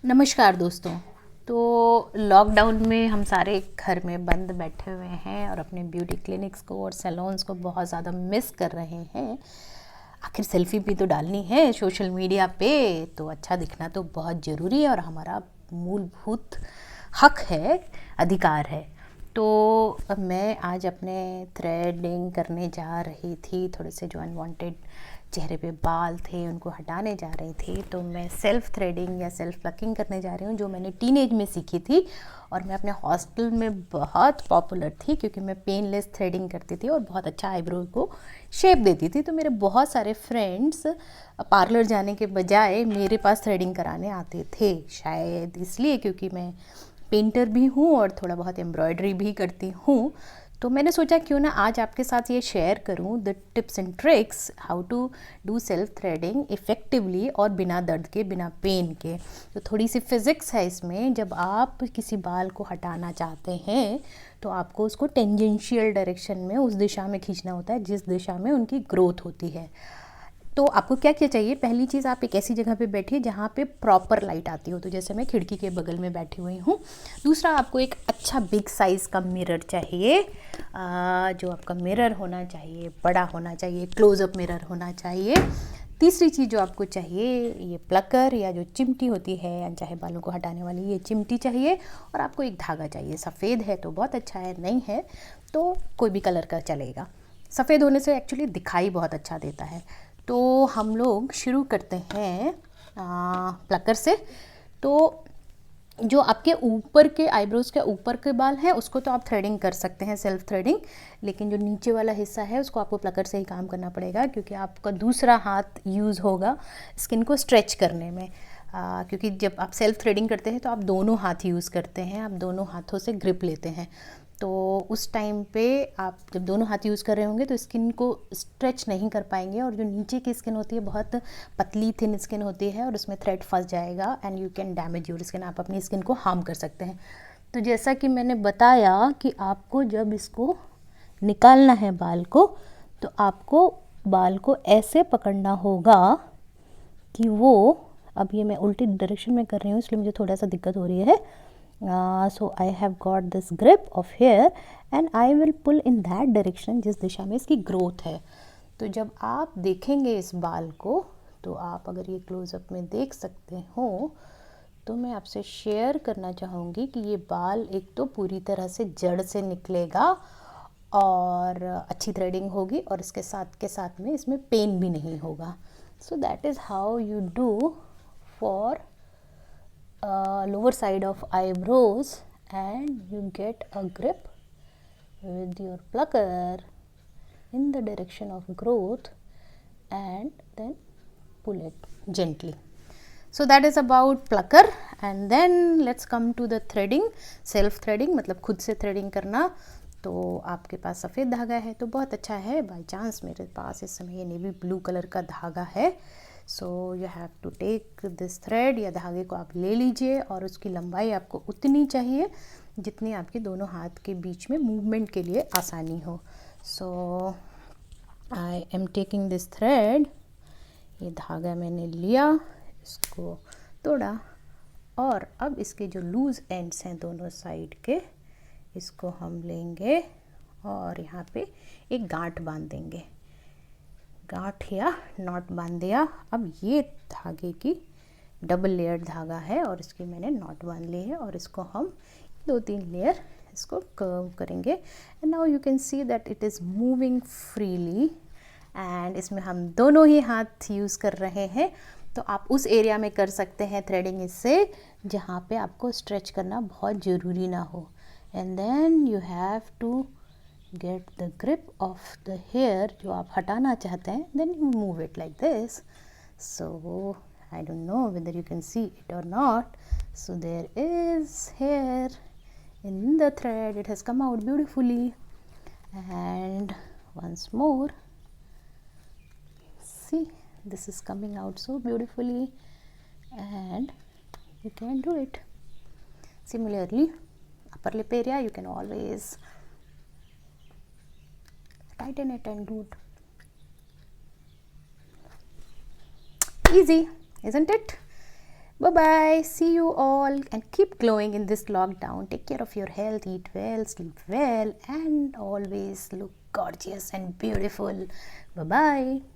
नमस्कार दोस्तों। तो लॉकडाउन में हम सारे घर में बंद बैठे हुए हैं और अपने ब्यूटी क्लिनिक्स को और सैलून्स को बहुत ज़्यादा मिस कर रहे हैं। आखिर सेल्फी भी तो डालनी है सोशल मीडिया पे, तो अच्छा दिखना तो बहुत ज़रूरी है और हमारा मूलभूत हक है, अधिकार है। तो मैं आज अपने थ्रेडिंग करने जा रही थी, थोड़े से जो अनवांटेड चेहरे पे बाल थे उनको हटाने जा रही थी। तो मैं सेल्फ़ थ्रेडिंग या सेल्फ़ प्लकिंग करने जा रही हूँ, जो मैंने टीनेज में सीखी थी और मैं अपने हॉस्टल में बहुत पॉपुलर थी क्योंकि मैं पेनलेस थ्रेडिंग करती थी और बहुत अच्छा आईब्रो को शेप देती थी। तो मेरे बहुत सारे फ्रेंड्स पार्लर जाने के बजाय मेरे पास थ्रेडिंग कराने आते थे, शायद इसलिए क्योंकि मैं पेंटर भी हूँ और थोड़ा बहुत एम्ब्रॉयडरी भी करती हूँ। तो मैंने सोचा क्यों ना आज आपके साथ ये शेयर करूँ the tips and tricks how to do self threading effectively और बिना दर्द के, बिना पेन के। तो थोड़ी सी फिज़िक्स है इसमें। जब आप किसी बाल को हटाना चाहते हैं तो आपको उसको टेंजेंशियल डायरेक्शन में, उस दिशा में खींचना होता है जिस दिशा में उनकी ग्रोथ होती है। तो आपको क्या क्या चाहिए? पहली चीज़, आप एक ऐसी जगह पे बैठिए जहाँ पे प्रॉपर लाइट आती हो, तो जैसे मैं खिड़की के बगल में बैठी हुई हूँ। दूसरा, आपको एक अच्छा बिग साइज़ का मिरर चाहिए। जो आपका मिरर होना चाहिए बड़ा होना चाहिए, क्लोज़अप मिरर होना चाहिए। तीसरी चीज़ जो आपको चाहिए, ये प्लकर या जो चिमटी होती है, चाहे बालों को हटाने वाली, ये चिमटी चाहिए। और आपको एक धागा चाहिए। सफ़ेद है तो बहुत अच्छा है, नहीं है तो कोई भी कलर का चलेगा। सफ़ेद होने से एक्चुअली दिखाई बहुत अच्छा देता है। तो हम लोग शुरू करते हैं प्लकर से। तो जो आपके ऊपर के आईब्रोज़ के ऊपर के बाल हैं उसको तो आप थ्रेडिंग कर सकते हैं, सेल्फ थ्रेडिंग। लेकिन जो नीचे वाला हिस्सा है उसको आपको प्लकर से ही काम करना पड़ेगा, क्योंकि आपका दूसरा हाथ यूज़ होगा स्किन को स्ट्रेच करने में। क्योंकि जब आप सेल्फ थ्रेडिंग करते हैं तो आप दोनों हाथ यूज़ करते हैं, आप दोनों हाथों से ग्रिप लेते हैं। तो उस टाइम पे आप जब दोनों हाथ यूज़ कर रहे होंगे तो स्किन को स्ट्रेच नहीं कर पाएंगे, और जो नीचे की स्किन होती है बहुत पतली थिन स्किन होती है और उसमें थ्रेड फंस जाएगा and you can damage your skin. आप अपनी स्किन को हार्म कर सकते हैं। तो जैसा कि मैंने बताया कि आपको जब इसको निकालना है बाल को, तो आपको बाल को ऐसे पकड़ना होगा कि वो, अब ये मैं उल्टी डायरेक्शन में कर रही हूँ इसलिए मुझे थोड़ा सा दिक्कत हो रही है। So I have got this grip of here and I will pull in that direction जिस दिशा में इसकी ग्रोथ है। तो जब आप देखेंगे इस बाल को, तो आप अगर ये क्लोज़अप में देख सकते हो, तो मैं आपसे शेयर करना चाहूँगी कि ये बाल एक तो पूरी तरह से जड़ से निकलेगा और अच्छी थ्रेडिंग होगी, और इसके साथ के साथ में इसमें पेन भी नहीं होगा। So that is how you do for lower side of eyebrows, and you get a grip with your plucker in the direction of growth and then pull it gently. So that is about plucker, and then let's come to the threading. Self threading मतलब खुद से threading करना। तो आपके पास सफ़ेद धागा है तो बहुत अच्छा है। बाय चांस मेरे पास इस समय ये नेवी ब्लू कलर का धागा है। So you have to take this thread, या धागे को आप ले लीजिए, और उसकी लंबाई आपको उतनी चाहिए जितनी आपके दोनों हाथ के बीच में मूवमेंट के लिए आसानी हो। So I am taking this thread. ये धागा मैंने लिया, इसको तोड़ा, और अब इसके जो लूज़ एंड्स हैं दोनों साइड के, इसको हम लेंगे और यहाँ पे एक गांठ बांध देंगे। गांठ या नॉट बांध दिया। अब ये धागे की डबल लेयर्ड धागा है और इसकी मैंने नॉट बांध ली है, और इसको हम 2-3 लेयर इसको कर्व करेंगे। And now you can see that it is moving freely, and इसमें हम दोनों ही हाथ यूज़ कर रहे हैं। तो आप उस एरिया में कर सकते हैं थ्रेडिंग इससे जहाँ पे आपको स्ट्रेच करना बहुत ज़रूरी ना हो। And then you have to get the grip of the hair जो आप हटाना चाहते हैं, then you move it like this. So I don't know whether you can see it or not. So there is hair in the thread. It has come out beautifully. And once more, see, this is coming out so beautifully, and you can do it. Similarly, upper lip area you can always tighten it and do it. Easy, isn't it? Bye bye. See you all and keep glowing in this lockdown. Take care of your health, eat well, sleep well, and always look gorgeous and beautiful. Bye bye.